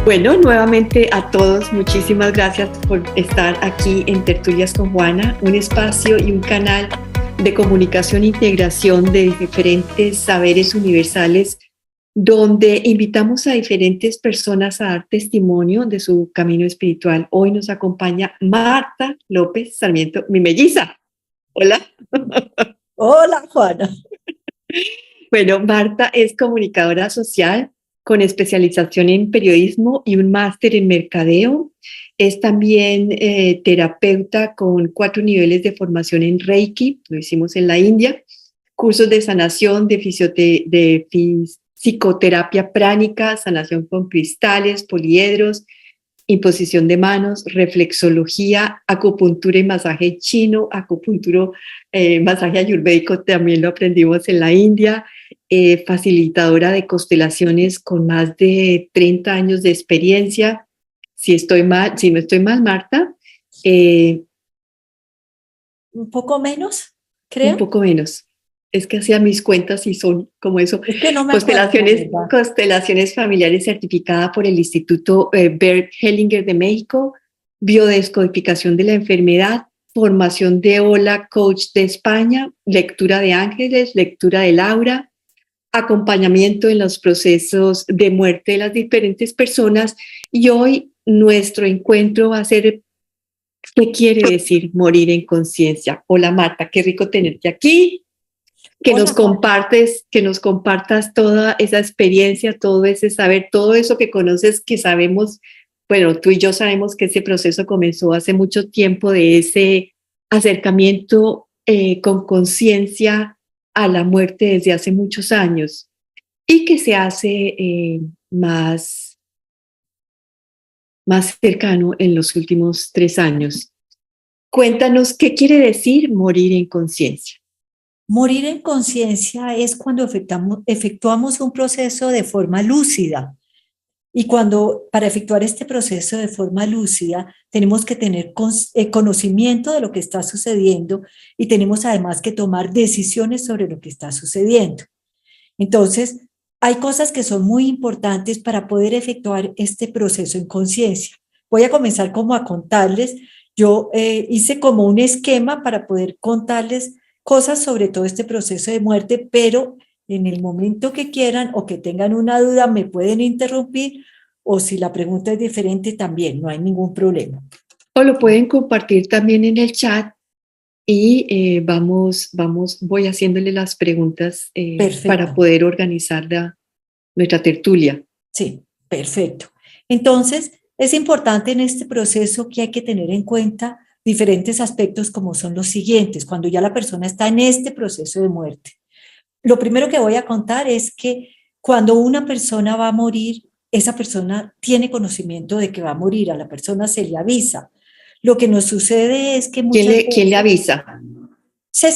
Bueno, nuevamente a todos, muchísimas gracias por estar aquí en Tertulias con Juana, un espacio y un canal de comunicación e integración de diferentes saberes universales, donde invitamos a diferentes personas a dar testimonio de su camino espiritual. Hoy nos acompaña Marta López Sarmiento, mi melliza. Hola. Hola, Juana. Bueno, Marta es comunicadora social con especialización en periodismo y un máster en mercadeo. Es también terapeuta con 4 niveles de formación en Reiki, lo hicimos en la India, cursos de sanación, psicoterapia pránica, sanación con cristales, poliedros, imposición de manos, reflexología, acupuntura y masaje chino, masaje ayurvédico también lo aprendimos en la India, facilitadora de constelaciones con más de 30 años de experiencia. Si no estoy mal, Marta, Un poco menos, un creo. poco menos. Es que hacía mis cuentas y son como eso. Es que no me acuerdo, la verdad. Constelaciones familiares certificada por el Instituto Bert Hellinger de México, biodescodificación de la enfermedad, formación de Ola Coach de España, lectura de ángeles, lectura del aura, acompañamiento en los procesos de muerte de las diferentes personas. Y hoy nuestro encuentro va a ser ¿qué quiere decir morir en conciencia? Hola Marta, qué rico tenerte aquí, Hola, Juana. que nos compartas toda esa experiencia, todo ese saber, todo eso que conoces, que sabemos, bueno, tú y yo sabemos que ese proceso comenzó hace mucho tiempo de ese acercamiento con conciencia a la muerte desde hace muchos años y que se hace más cercano en los últimos 3 años. Cuéntanos qué quiere decir morir en conciencia. Morir en conciencia es cuando efectuamos un proceso de forma lúcida. Y para efectuar este proceso de forma lúcida, tenemos que tener conocimiento de lo que está sucediendo y tenemos además que tomar decisiones sobre lo que está sucediendo. Entonces, hay cosas que son muy importantes para poder efectuar este proceso en conciencia. Voy a comenzar como a contarles. Yo hice como un esquema para poder contarles cosas sobre todo este proceso de muerte, pero en el momento que quieran o que tengan una duda me pueden interrumpir o si la pregunta es diferente también, no hay ningún problema. O lo pueden compartir también en el chat y voy haciéndole las preguntas para Perfecto. poder organizar nuestra tertulia. Sí, perfecto. Entonces, es importante en este proceso que hay que tener en cuenta diferentes aspectos como son los siguientes, cuando ya la persona está en este proceso de muerte. Lo primero que voy a contar es que cuando una persona va a morir, esa persona tiene conocimiento de que va a morir, a la persona se le avisa. Lo que nos sucede es que muchas ¿Quién le veces avisa? se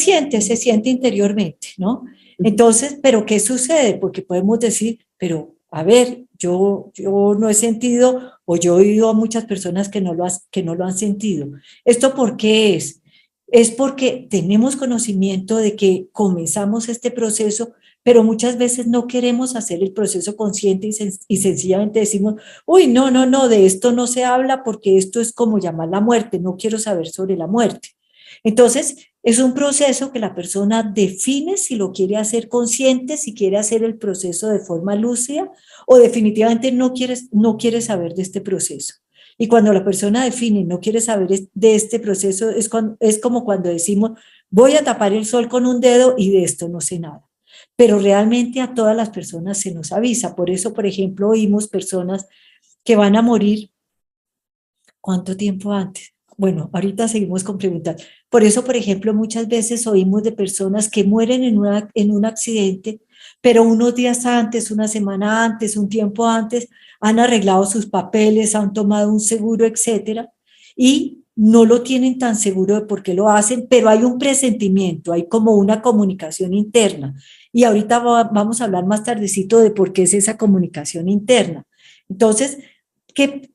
siente interiormente, ¿no? Entonces, ¿pero qué sucede? Porque podemos decir, pero a ver, yo no he sentido o yo he oído a muchas personas que no lo han sentido. ¿Esto por qué es? Es porque tenemos conocimiento de que comenzamos este proceso, pero muchas veces no queremos hacer el proceso consciente y sencillamente decimos, uy, no, no, no, de esto no se habla porque esto es como llamar la muerte, no quiero saber sobre la muerte. Entonces, es un proceso que la persona define si lo quiere hacer consciente, si quiere hacer el proceso de forma lúcida o definitivamente no quiere saber de este proceso. Y cuando la persona define no quiere saber de este proceso, es como cuando decimos, voy a tapar el sol con un dedo y de esto no sé nada. Pero realmente a todas las personas se nos avisa. Por eso, por ejemplo, oímos personas que van a morir. ¿Cuánto tiempo antes? Bueno, ahorita seguimos con preguntas. Por eso, por ejemplo, muchas veces oímos de personas que mueren en un accidente, pero unos días antes, una semana antes, un tiempo antes, han arreglado sus papeles, han tomado un seguro, etcétera, y no lo tienen tan seguro de por qué lo hacen, pero hay un presentimiento, hay como una comunicación interna. Y ahorita vamos a hablar más tardecito de por qué es esa comunicación interna. Entonces, ¿qué,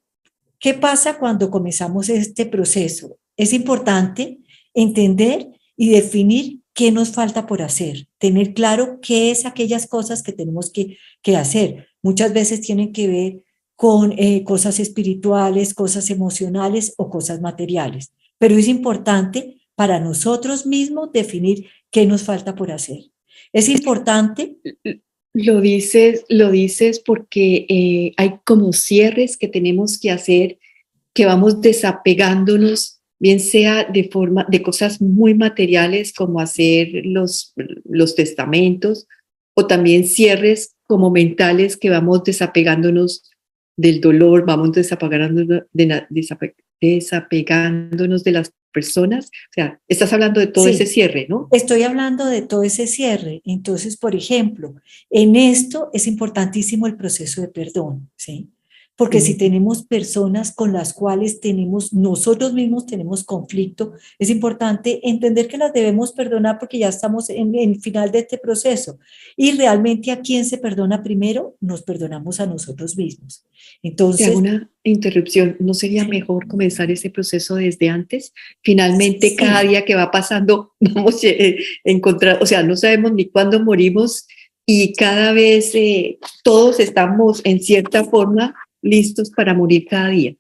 ¿qué pasa cuando comenzamos este proceso? Es importante entender y definir qué nos falta por hacer, tener claro qué es aquellas cosas que tenemos que hacer. Muchas veces tienen que ver con cosas espirituales, cosas emocionales o cosas materiales. Pero es importante para nosotros mismos definir qué nos falta por hacer. Es importante. Lo dices porque hay como cierres que tenemos que hacer, que vamos desapegándonos, bien sea de forma de cosas muy materiales como hacer los testamentos, o también cierres como mentales que vamos desapegándonos del dolor, vamos desapegándonos de las personas. O sea, estás hablando de todo ese Sí, cierre, ¿no? estoy hablando de todo ese cierre. Entonces, por ejemplo, en esto es importantísimo el proceso de perdón, ¿sí? Porque si tenemos personas con las cuales nosotros mismos tenemos conflicto, es importante entender que las debemos perdonar porque ya estamos en el final de este proceso. Y realmente, ¿a quién se perdona primero? Nos perdonamos a nosotros mismos. Te hago Entonces, una interrupción. ¿No sería sí, mejor comenzar ese proceso desde antes? Finalmente, cada sí. día que va pasando, vamos a encontrar, o sea, no sabemos ni cuándo morimos y cada vez todos estamos en cierta forma listos para morir cada día.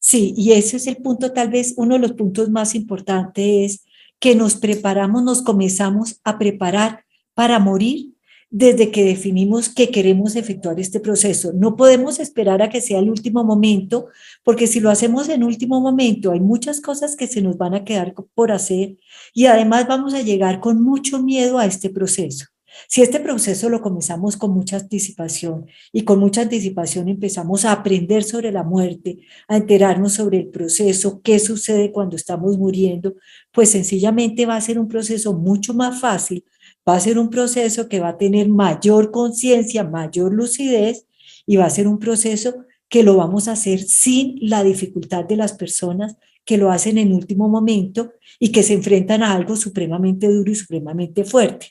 Sí, y ese es el punto, tal vez uno de los puntos más importantes es que nos preparamos, nos comenzamos a preparar para morir desde que definimos que queremos efectuar este proceso. No podemos esperar a que sea el último momento, porque si lo hacemos en último momento, hay muchas cosas que se nos van a quedar por hacer y además vamos a llegar con mucho miedo a este proceso. Si este proceso lo comenzamos con mucha anticipación y con mucha anticipación empezamos a aprender sobre la muerte, a enterarnos sobre el proceso, qué sucede cuando estamos muriendo, pues sencillamente va a ser un proceso mucho más fácil, va a ser un proceso que va a tener mayor conciencia, mayor lucidez y va a ser un proceso que lo vamos a hacer sin la dificultad de las personas que lo hacen en último momento y que se enfrentan a algo supremamente duro y supremamente fuerte.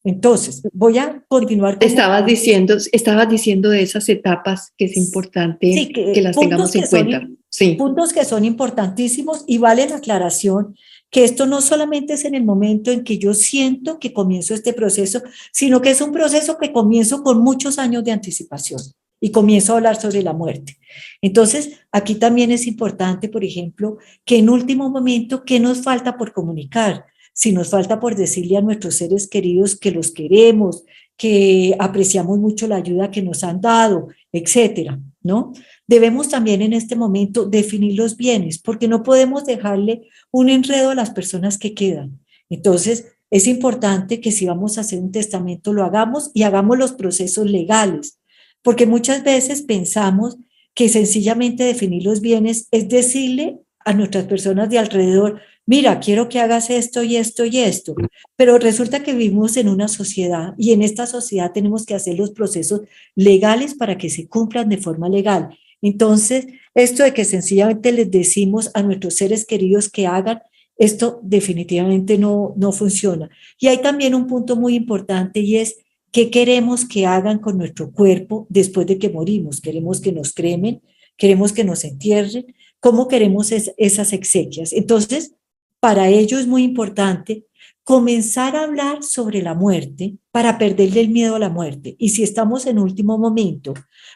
Entonces, voy a continuar como Estabas diciendo de esas etapas que es importante sí, que las tengamos en cuenta. Sí. puntos que son importantísimos y vale la aclaración que esto no solamente es en el momento en que yo siento que comienzo este proceso, sino que es un proceso que comienzo con muchos años de anticipación y comienzo a hablar sobre la muerte. Entonces, aquí también es importante, por ejemplo, que en último momento, ¿qué nos falta por comunicar? Si nos falta por decirle a nuestros seres queridos que los queremos, que apreciamos mucho la ayuda que nos han dado, etcétera, ¿no? Debemos también en este momento definir los bienes, porque no podemos dejarle un enredo a las personas que quedan. Entonces, es importante que si vamos a hacer un testamento lo hagamos y hagamos los procesos legales, porque muchas veces pensamos que sencillamente definir los bienes es decirle a nuestras personas de alrededor, mira, quiero que hagas esto y esto y esto, pero resulta que vivimos en una sociedad y en esta sociedad tenemos que hacer los procesos legales para que se cumplan de forma legal. Entonces, esto de que sencillamente les decimos a nuestros seres queridos que hagan, esto definitivamente no funciona. Y hay también un punto muy importante y es qué queremos que hagan con nuestro cuerpo después de que morimos. ¿Queremos que nos cremen? ¿Queremos que nos entierren? ¿Cómo queremos esas exequias? Entonces, para ello es muy importante comenzar a hablar sobre la muerte para perderle el miedo a la muerte. Y si estamos en último momento,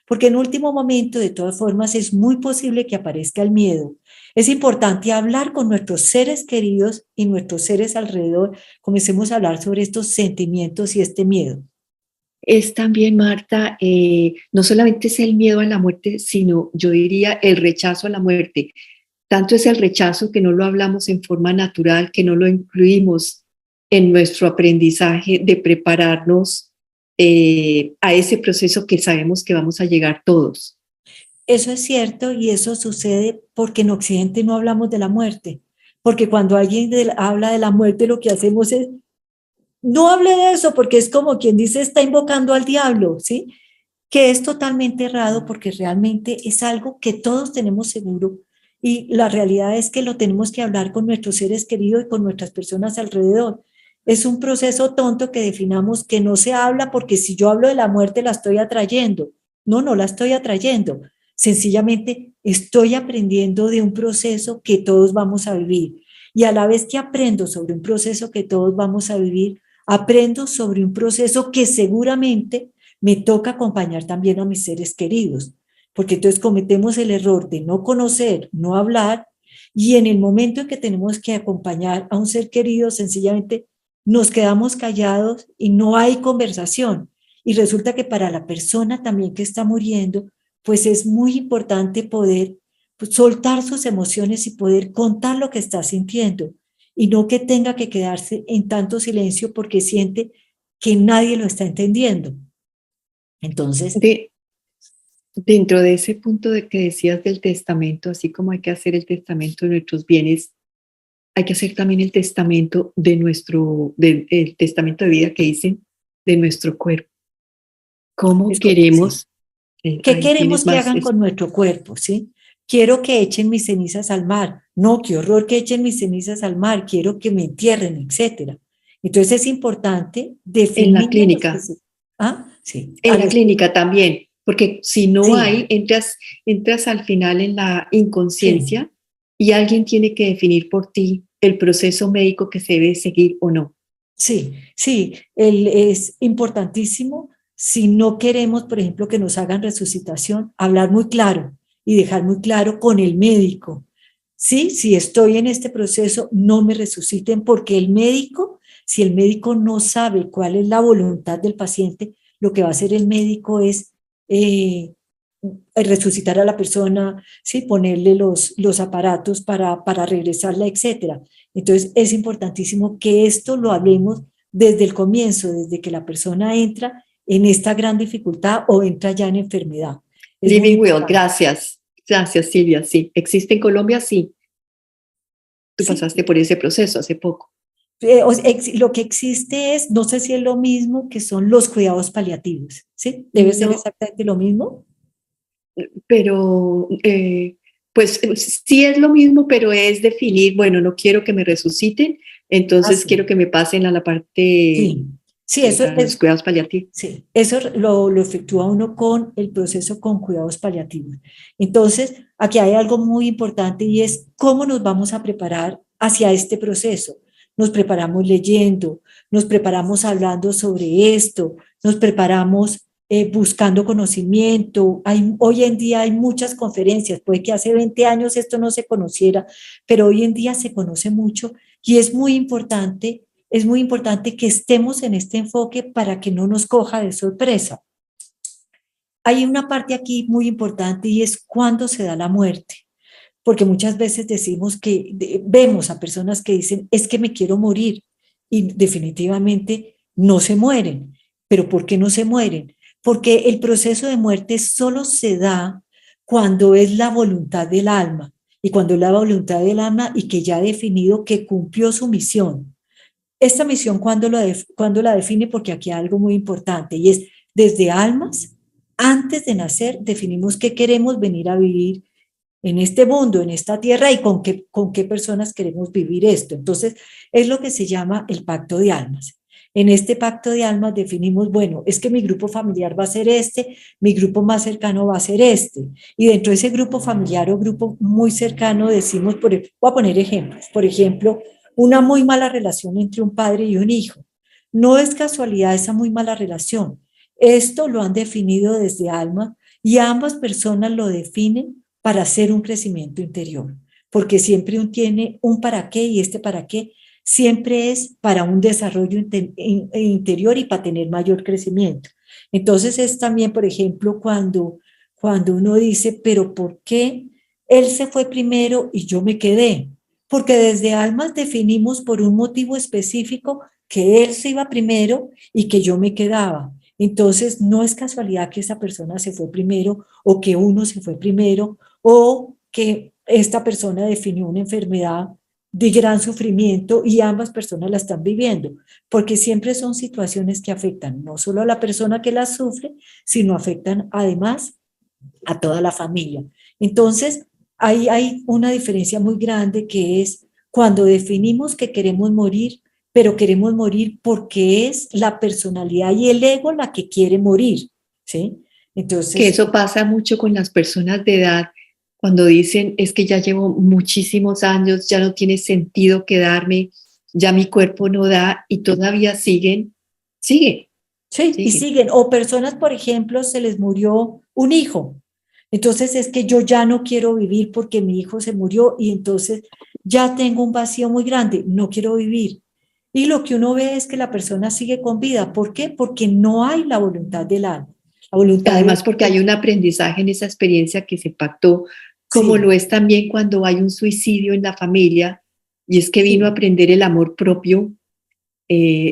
porque en último momento, de todas formas, es muy posible que aparezca el miedo. Es importante hablar con nuestros seres queridos y nuestros seres alrededor. Comencemos a hablar sobre estos sentimientos y este miedo. Es también, Marta, no solamente es el miedo a la muerte, sino yo diría el rechazo a la muerte. Tanto es el rechazo que no lo hablamos en forma natural, que no lo incluimos en nuestro aprendizaje de prepararnos a ese proceso que sabemos que vamos a llegar todos. Eso es cierto y eso sucede porque en Occidente no hablamos de la muerte, porque cuando alguien habla de la muerte lo que hacemos es, no hable de eso porque es como quien dice está invocando al diablo, ¿sí? Que es totalmente errado porque realmente es algo que todos tenemos seguro y la realidad es que lo tenemos que hablar con nuestros seres queridos y con nuestras personas alrededor. Es un proceso tonto que definamos que no se habla porque si yo hablo de la muerte la estoy atrayendo. No la estoy atrayendo. Sencillamente estoy aprendiendo de un proceso que todos vamos a vivir. Y a la vez que aprendo sobre un proceso que todos vamos a vivir, aprendo sobre un proceso que seguramente me toca acompañar también a mis seres queridos. porque entonces cometemos el error de no conocer, no hablar, y en el momento en que tenemos que acompañar a un ser querido, sencillamente nos quedamos callados y no hay conversación. Y resulta que para la persona también que está muriendo, pues es muy importante poder pues, soltar sus emociones y poder contar lo que está sintiendo y no que tenga que quedarse en tanto silencio porque siente que nadie lo está entendiendo. Entonces, Dentro de ese punto de que decías del testamento, así como hay que hacer el testamento de nuestros bienes, hay que hacer también el testamento el testamento de vida que dicen de nuestro cuerpo. ¿Cómo sí. queremos? ¿Qué Ahí queremos tienes que más. hagan con nuestro cuerpo? ¿Sí? Quiero que echen mis cenizas al mar. No, qué horror que echen mis cenizas al mar. Quiero que me entierren, etcétera. Entonces es importante En la definir los clínica, procesos. Ah, sí. en la clínica también, porque si no Sí, hay, entras al final en la sí. inconsciencia y alguien tiene que definir por ti el proceso médico que se debe seguir o no. Sí, sí, es importantísimo si no queremos, por ejemplo, que nos hagan resucitación, hablar muy claro y dejar muy claro con el médico. Sí, si estoy en este proceso, no me resuciten porque el médico, si el médico no sabe cuál es la voluntad del paciente, lo que va a hacer el médico es eh, resucitar a la persona, sí, ponerle los aparatos para regresarla, etcétera. Entonces, es importantísimo que esto lo hablemos desde el comienzo, desde que la persona entra en esta gran dificultad o entra ya en enfermedad. Es muy Living Will, importante. gracias. Gracias, Silvia. Sí, existe en Colombia, sí. Tú Sí. pasaste por ese proceso hace poco. Lo que existe es, no sé si es lo mismo que son los cuidados paliativos, ¿sí? Debe ser No, exactamente lo mismo. pero pues sí es lo mismo, pero es definir, bueno, no quiero que me resuciten, Ah, entonces quiero sí. que me pasen a la parte, Sí, sí, eso a los es, cuidados paliativos. sí, eso lo efectúa uno con el proceso con cuidados paliativos. Entonces, aquí hay algo muy importante y es cómo nos vamos a preparar hacia este proceso. Nos preparamos leyendo, nos preparamos hablando sobre esto, nos preparamos buscando conocimiento. Hoy en día hay muchas conferencias, puede que hace 20 años esto no se conociera, pero hoy en día se conoce mucho y es muy importante que estemos en este enfoque para que no nos coja de sorpresa. Hay una parte aquí muy importante y es cuándo se da la muerte, porque muchas veces decimos vemos a personas que dicen, es que me quiero morir y definitivamente no se mueren. ¿Pero por qué no se mueren? Porque el proceso de muerte solo se da cuando es la voluntad del alma y cuando es la voluntad del alma y que ya ha definido que cumplió su misión. Esta misión, ¿cuándo la define? Porque aquí hay algo muy importante y es desde almas, antes de nacer, definimos qué queremos venir a vivir en este mundo, en esta tierra y con qué personas queremos vivir esto. Entonces, es lo que se llama el pacto de almas. En este pacto de almas definimos, bueno, es que mi grupo familiar va a ser este, mi grupo más cercano va a ser este. Y dentro de ese grupo familiar o grupo muy cercano decimos, voy a poner ejemplos, por ejemplo, una muy mala relación entre un padre y un hijo. No es casualidad esa muy mala relación. Esto lo han definido desde alma y ambas personas lo definen para hacer un crecimiento interior, porque siempre tiene un para qué y este para qué siempre es para un desarrollo interior y para tener mayor crecimiento. Entonces es también, por ejemplo, cuando uno dice, pero ¿por qué él se fue primero y yo me quedé? Porque desde almas definimos por un motivo específico que él se iba primero y que yo me quedaba. Entonces, no es casualidad que esa persona se fue primero o que uno se fue primero o que esta persona definió una enfermedad de gran sufrimiento y ambas personas la están viviendo, porque siempre son situaciones que afectan no solo a la persona que la sufre, sino afectan además a toda la familia. Entonces, ahí hay una diferencia muy grande que es cuando definimos que queremos morir, pero queremos morir porque es la personalidad y el ego la que quiere morir, ¿sí? Que Entonces, eso pasa mucho con las personas de edad cuando dicen, es que ya llevo muchísimos años, ya no tiene sentido quedarme, ya mi cuerpo no da y todavía siguen, sí, y siguen. siguen. O personas, por ejemplo, se les murió un hijo. Entonces es que yo ya no quiero vivir porque mi hijo se murió y entonces ya tengo un vacío muy grande, no quiero vivir. Y lo que uno ve es que la persona sigue con vida. ¿Por qué? Porque no hay la voluntad del alma. La voluntad Además, del... porque hay un aprendizaje en esa experiencia que se pactó, como lo Sí, es también cuando hay un suicidio en la familia, y es que vino a sí. aprender el amor propio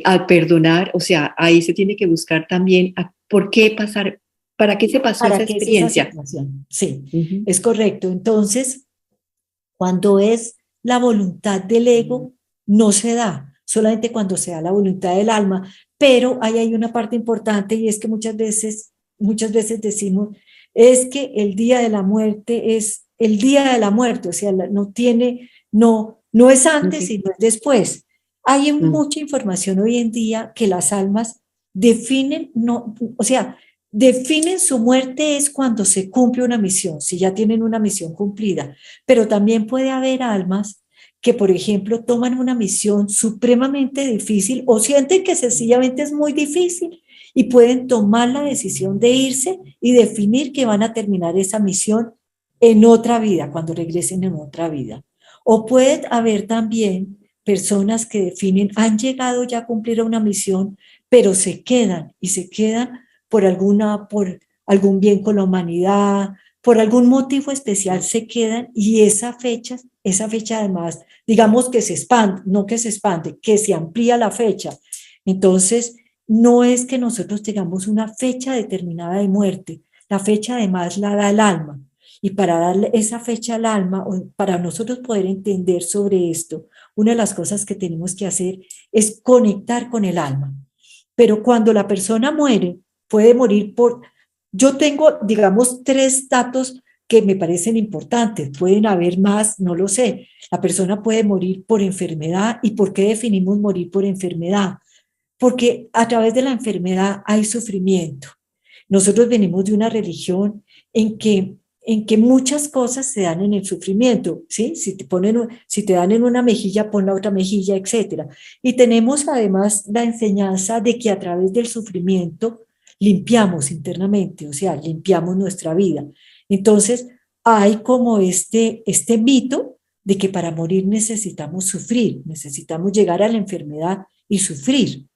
al perdonar, o sea, ahí se tiene que buscar también por qué pasar, para qué se pasó esa ¿Para qué es esa experiencia. situación? Sí, Ujú. es correcto. Entonces, cuando es la voluntad del ego, no se da, solamente cuando se da la voluntad del alma, pero ahí hay una parte importante y es que muchas veces decimos, es que el día de la muerte es el día de la muerte, o sea, no tiene, no es antes Ok. y no es después. Hay Mm. mucha información hoy en día que las almas definen, no, o sea, definen su muerte es cuando se cumple una misión, si ya tienen una misión cumplida, pero también puede haber almas que, por ejemplo, toman una misión supremamente difícil o sienten que sencillamente es muy difícil y pueden tomar la decisión de irse y definir que van a terminar esa misión en otra vida, cuando regresen en otra vida. O puede haber también personas que definen, han llegado ya a cumplir una misión, pero se quedan y se quedan por algún bien con la humanidad, por algún motivo especial se quedan y esa fecha además, digamos que se expande, no que se expande, que se amplía la fecha. Entonces, no es que nosotros tengamos una fecha determinada de muerte, la fecha además la da el alma. Y para darle esa fecha al alma, o para nosotros poder entender sobre esto, una de las cosas que tenemos que hacer es conectar con el alma. Pero cuando la persona muere, puede morir por... Yo tengo, digamos, tres datos que me parecen importantes. Pueden haber más, no lo sé. La persona puede morir por enfermedad. ¿Y por qué definimos morir por enfermedad? Porque a través de la enfermedad hay sufrimiento. Nosotros venimos de una religión en que, en que muchas cosas se dan en el sufrimiento, ¿sí? Si te dan en una mejilla, pon la otra mejilla, etcétera. Y tenemos además la enseñanza de que a través del sufrimiento limpiamos internamente, o sea, limpiamos nuestra vida. Entonces, hay como este mito de que para morir necesitamos sufrir, necesitamos llegar a la enfermedad y sufrir.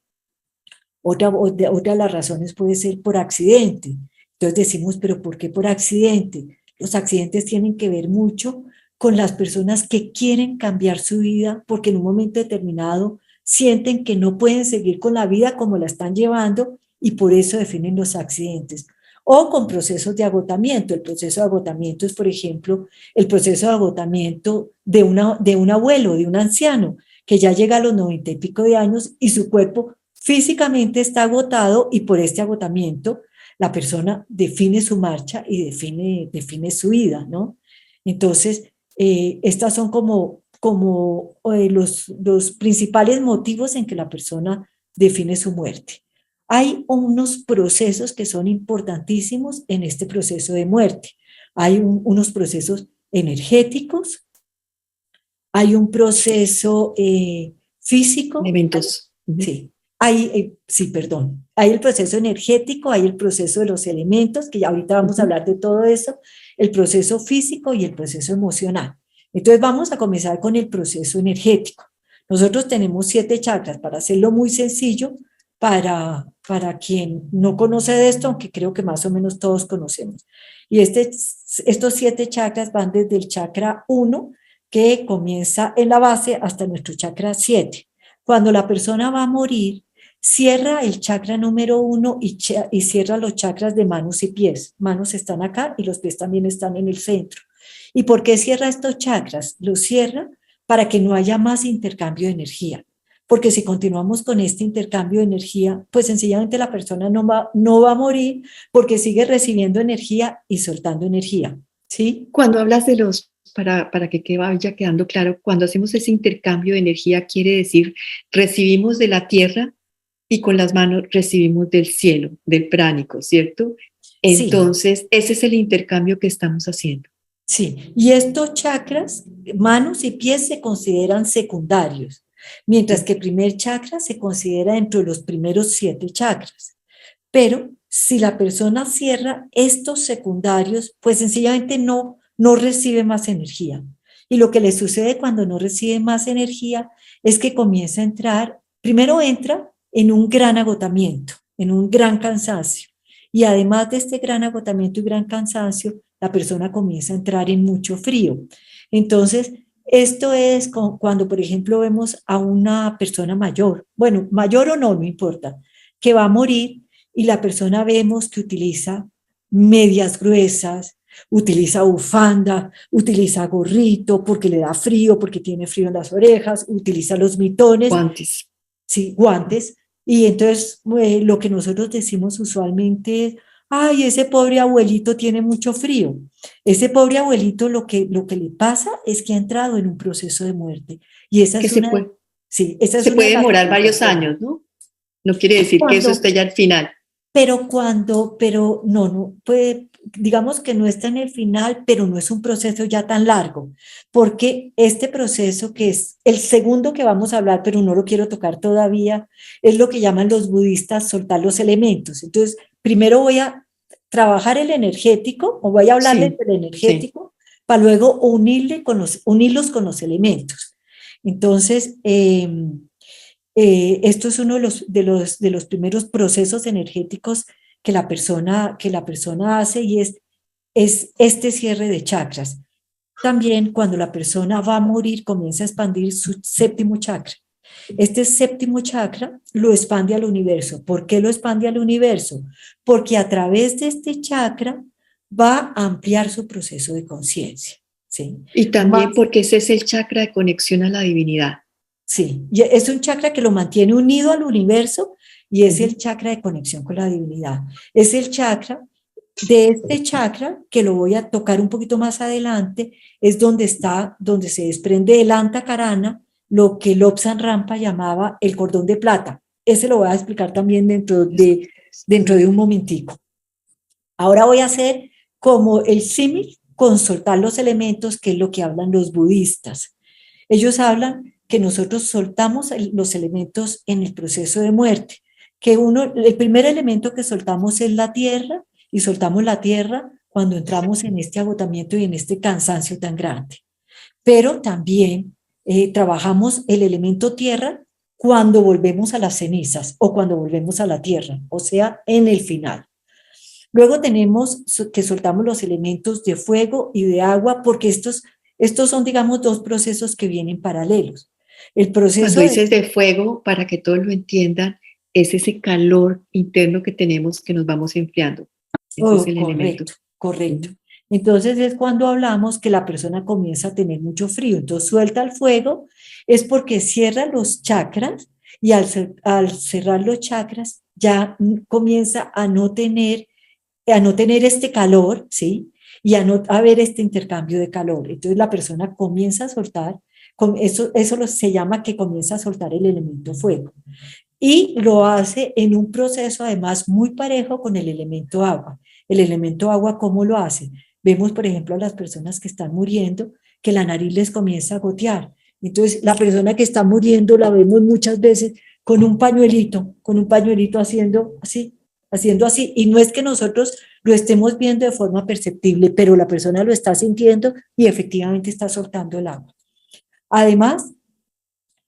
Otra de las razones puede ser por accidente. Entonces decimos, pero ¿por qué por accidente? Los accidentes tienen que ver mucho con las personas que quieren cambiar su vida porque en un momento determinado sienten que no pueden seguir con la vida como la están llevando y por eso definen los accidentes. O con procesos de agotamiento. El proceso de agotamiento es, por ejemplo, el proceso de agotamiento de un abuelo, de un anciano, que ya llega a los 90 y pico de años y su cuerpo físicamente está agotado y por este agotamiento la persona define su marcha y define su vida, ¿no? Entonces, estas son como los principales motivos en que la persona define su muerte. Hay unos procesos que son importantísimos en este proceso de muerte. Hay unos procesos energéticos, hay un proceso físico, Elementos. Ujú. sí, sí, perdón. Hay el proceso energético, hay el proceso de los elementos, que ya ahorita vamos a Ujú. hablar de todo eso, el proceso físico y el proceso emocional. Entonces vamos a comenzar con el proceso energético. Nosotros tenemos 7 chakras, para hacerlo muy sencillo, para quien no conoce de esto, aunque creo que más o menos todos conocemos. Y estos 7 chakras van desde el chakra 1, que comienza en la base, hasta nuestro chakra 7. Cuando la persona va a morir, cierra el chakra número 1 y cierra los chakras de manos y pies. Manos están acá y los pies también están en el centro. ¿Y por qué cierra estos chakras? Los cierra para que no haya más intercambio de energía. Porque si continuamos con este intercambio de energía, pues sencillamente la persona no va a morir porque sigue recibiendo energía y soltando energía. ¿Sí? Cuando hablas de para que vaya quedando claro, cuando hacemos ese intercambio de energía, quiere decir recibimos de la tierra y con las manos recibimos del cielo, del pránico, ¿cierto? Sí. Entonces, ese es el intercambio que estamos haciendo. Sí, y estos chakras, manos y pies, se consideran secundarios, mientras que el primer chakra se considera dentro de los primeros 7 chakras. Pero si la persona cierra estos secundarios, pues sencillamente no recibe más energía. Y lo que le sucede cuando no recibe más energía es que comienza a entrar, primero entra en un gran agotamiento, en un gran cansancio. Y además de este gran agotamiento y gran cansancio, la persona comienza a entrar en mucho frío. Entonces, esto es cuando, por ejemplo, vemos a una persona mayor, bueno, mayor o no, no importa, que va a morir y la persona vemos que utiliza medias gruesas, utiliza bufanda, utiliza gorrito porque le da frío, porque tiene frío en las orejas, utiliza los mitones, Guantes. sí, guantes. Y entonces lo que nosotros decimos usualmente es, ay, ese pobre abuelito tiene mucho frío. Ese pobre abuelito lo que le pasa es que ha entrado en un proceso de muerte. Y esa Que es una, sí, esa es se una de puede las demorar varios explicaciones. años, ¿no? No quiere decir que eso Cuando esté ya al final. pero no, puede, digamos que no está en el final, pero no es un proceso ya tan largo, porque este proceso que es el segundo que vamos a hablar, pero no lo quiero tocar todavía, es lo que llaman los budistas soltar los elementos. Entonces, primero voy a trabajar el energético, o voy a hablarles Sí, del sí. energético, para luego unirlos con los elementos. Entonces, esto es uno de los primeros procesos energéticos que la persona hace y es este cierre de chakras. También cuando la persona va a morir comienza a expandir su séptimo chakra. Este séptimo chakra lo expande al universo. ¿Por qué lo expande al universo? Porque a través de este chakra va a ampliar su proceso de conciencia. ¿Sí? Y también Más porque ese es el chakra de conexión a la divinidad. Sí, y es un chakra que lo mantiene unido al universo y es el Ujú. chakra de conexión con la divinidad. Es el chakra de este chakra, que lo voy a tocar un poquito más adelante, es donde se desprende el Antakarana, lo que Lobsang Rampa llamaba el cordón de plata. Ese lo voy a explicar también dentro de un momentico. Ahora voy a hacer como el símil con soltar los elementos, que es lo que hablan los budistas. Ellos hablan que nosotros soltamos los elementos en el proceso de muerte, que el primer elemento que soltamos es la tierra, y soltamos la tierra cuando entramos en este agotamiento y en este cansancio tan grande. Pero también trabajamos el elemento tierra cuando volvemos a las cenizas o cuando volvemos a la tierra, o sea, en el final. Luego tenemos que soltamos los elementos de fuego y de agua, porque estos son, digamos, dos procesos que vienen paralelos. El Cuando proceso de dices de fuego, para que todos lo entiendan, es ese calor interno que tenemos que nos vamos enfriando. Ese es Oh, el elemento. correcto, correcto. Ujú. Entonces es cuando hablamos que la persona comienza a tener mucho frío. Entonces suelta el fuego, es porque cierra los chakras y al cerrar los chakras ya comienza a no tener este calor, ¿sí? Y a no haber este intercambio de calor. Entonces la persona comienza a soltar, eso se llama que comienza a soltar el elemento fuego. Y lo hace en un proceso además muy parejo con el elemento agua. El elemento agua, ¿cómo lo hace? Vemos, por ejemplo, a las personas que están muriendo, que la nariz les comienza a gotear. Entonces, la persona que está muriendo la vemos muchas veces con un pañuelito haciendo así. Y no es que nosotros lo estemos viendo de forma perceptible, pero la persona lo está sintiendo y efectivamente está soltando el agua. Además,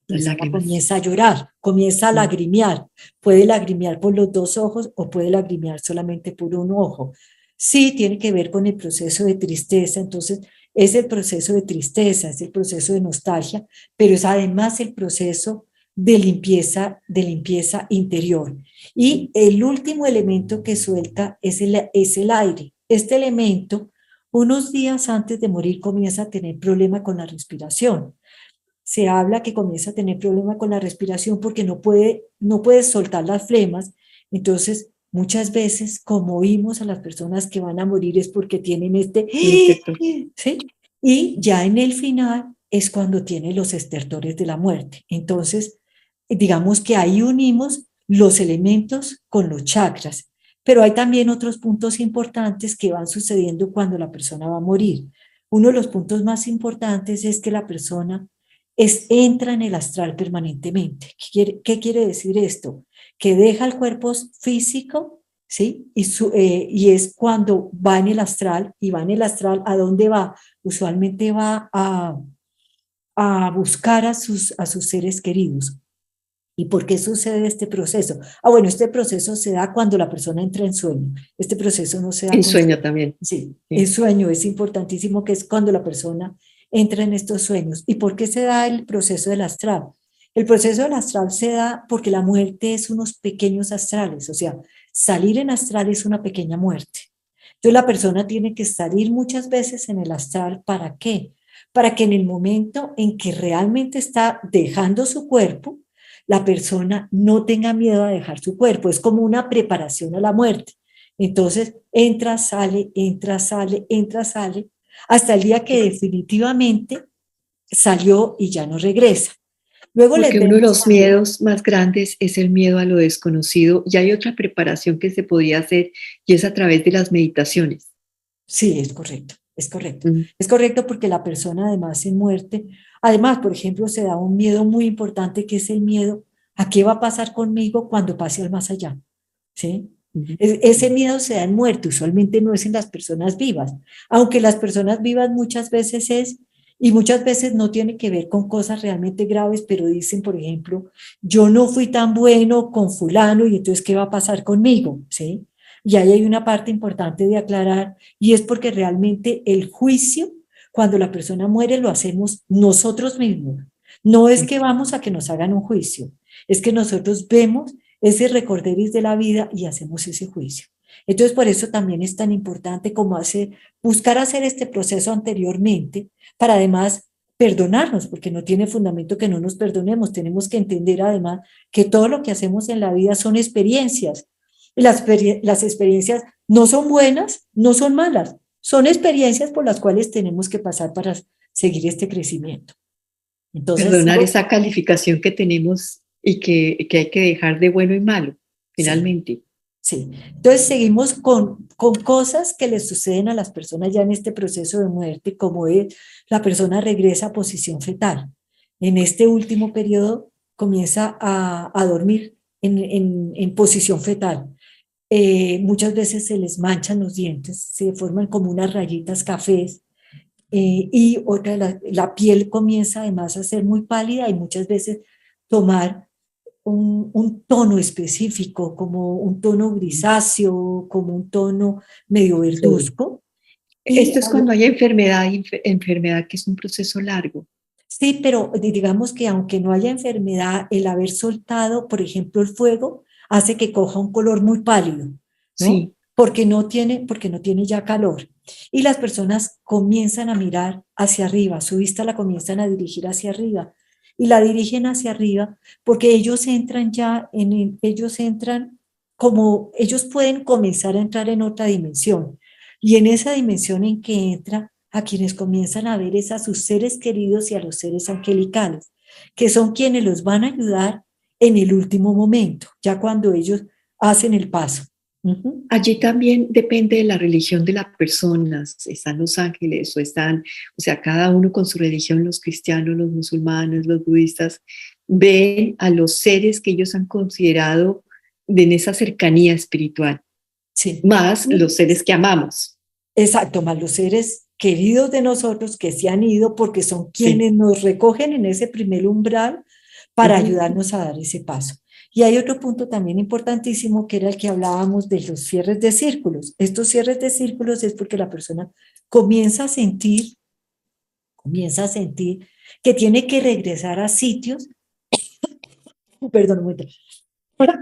la Las persona lágrimas. comienza a llorar, comienza a Mm. lagrimear. Puede lagrimear por los dos ojos o puede lagrimear solamente por un ojo. Sí, tiene que ver con el proceso de tristeza, entonces es el proceso de tristeza, es el proceso de nostalgia, pero es además el proceso de limpieza interior. Y el último elemento que suelta es el aire. Este elemento, unos días antes de morir, comienza a tener problema con la respiración. Se habla que comienza a tener problema con la respiración porque no puede soltar las flemas. Entonces, muchas veces, como oímos a las personas que van a morir, es porque tienen El estertor. ¿sí? Y ya en el final es cuando tiene los estertores de la muerte. Entonces, digamos que ahí unimos los elementos con los chakras. Pero hay también otros puntos importantes que van sucediendo cuando la persona va a morir. Uno de los puntos más importantes es que la persona entra en el astral permanentemente. ¿Qué quiere decir esto? Que deja el cuerpo físico ¿sí? Y es cuando va en el astral, y va en el astral, ¿a dónde va? Usualmente va a buscar a sus seres queridos. ¿Y por qué sucede este proceso? Ah, bueno, este proceso se da cuando la persona entra en sueño. Este proceso no se da En con sueño sueño. también. Sí, en Sí. sueño es importantísimo, que es cuando la persona entra en estos sueños. ¿Y por qué se da el proceso del astral? El proceso del astral se da porque la muerte es unos pequeños astrales, o sea, salir en astral es una pequeña muerte. Entonces la persona tiene que salir muchas veces en el astral. ¿Para qué? Para que en el momento en que realmente está dejando su cuerpo, la persona no tenga miedo a dejar su cuerpo. Es como una preparación a la muerte. Entonces entra, sale, entra, sale, entra, sale, hasta el día que definitivamente salió y ya no regresa. Luego les Porque uno de vemos los también. miedos más grandes es el miedo a lo desconocido y hay otra preparación que se podría hacer y es a través de las meditaciones. Sí, es correcto, es correcto. Mm. Es correcto porque la persona además en muerte, además, por ejemplo, se da un miedo muy importante, que es el miedo a qué va a pasar conmigo cuando pase al más allá, ¿sí? Ujú. Ese miedo se da en muerte, usualmente no es en las personas vivas, aunque las personas vivas muchas veces es, y muchas veces no tiene que ver con cosas realmente graves, pero dicen, por ejemplo, yo no fui tan bueno con fulano y entonces, ¿qué va a pasar conmigo? ¿Sí? Y ahí hay una parte importante de aclarar, y es porque realmente el juicio, cuando la persona muere, lo hacemos nosotros mismos. No es Sí. que vamos a que nos hagan un juicio, es que nosotros vemos ese recorderis de la vida y hacemos ese juicio. Entonces, por eso también es tan importante como buscar hacer este proceso anteriormente, para además perdonarnos, porque no tiene fundamento que no nos perdonemos. Tenemos que entender además que todo lo que hacemos en la vida son experiencias. Y las experiencias no son buenas, no son malas, son experiencias por las cuales tenemos que pasar para seguir este crecimiento. Entonces, Perdonar esa calificación que tenemos y que hay que dejar de bueno y malo, sí. finalmente. Sí, entonces seguimos con cosas que le suceden a las personas ya en este proceso de muerte, como es la persona regresa a posición fetal. En este último periodo comienza a dormir en posición fetal. Muchas veces se les manchan los dientes, se forman como unas rayitas cafés, y otra, la piel comienza además a ser muy pálida y muchas veces tomar un tono específico, como un tono grisáceo, como un tono medio Sí. verduzco. Y Esto es cuando hay enfermedad, enfermedad que es un proceso largo. sí, pero digamos que aunque no haya enfermedad, el haber soltado, por ejemplo, el fuego, hace que coja un color muy pálido, ¿no? Sí. Porque no tiene ya calor. Y las personas comienzan a mirar hacia arriba, su vista la comienzan a dirigir hacia arriba. Y la dirigen hacia arriba porque ellos entran ya ellos entran como, ellos pueden comenzar a entrar en otra dimensión. Y en esa dimensión en que entra, a quienes comienzan a ver es a sus seres queridos y a los seres angelicales, que son quienes los van a ayudar en el último momento, ya cuando ellos hacen el paso. Ujú. Allí también depende de la religión de las personas. Están los ángeles o están, o sea, cada uno con su religión, los cristianos, los musulmanes, los budistas, ven a los seres que ellos han considerado en esa cercanía espiritual, Sí. más los seres que amamos. Exacto, más los seres queridos de nosotros que se han ido porque son Sí. quienes nos recogen en ese primer umbral para Ujú. ayudarnos a dar ese paso. Y hay otro punto también importantísimo, que era el que hablábamos de los cierres de círculos. Estos cierres de círculos es porque la persona comienza a sentir, comienza a sentir que tiene que regresar a sitios, perdón,